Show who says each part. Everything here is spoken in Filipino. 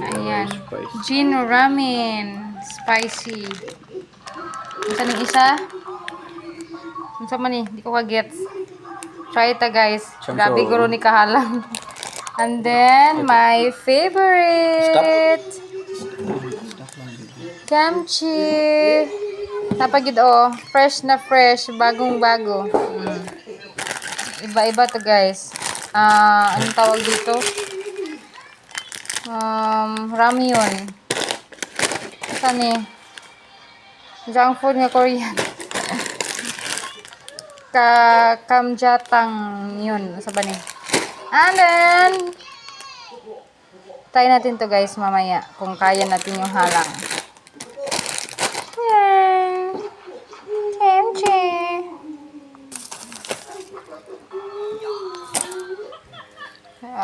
Speaker 1: Ayan.
Speaker 2: Spicy.
Speaker 1: Gin ramen. Spicy. Saan yung isa? Saan man eh? Di ko ka-gets. Try ita guys. Grabe guro ni kahalang. And then, my favorite. Kimchi. Napagid oh. Fresh na fresh. Bagong bago. Iba-iba to guys. Anong tawag dito? Ramyun. Saan eh? Junk food nga Korean. Kamjatang yun. Sa ba ni? And then, try natin to guys mamaya. Kung kaya natin yung halang.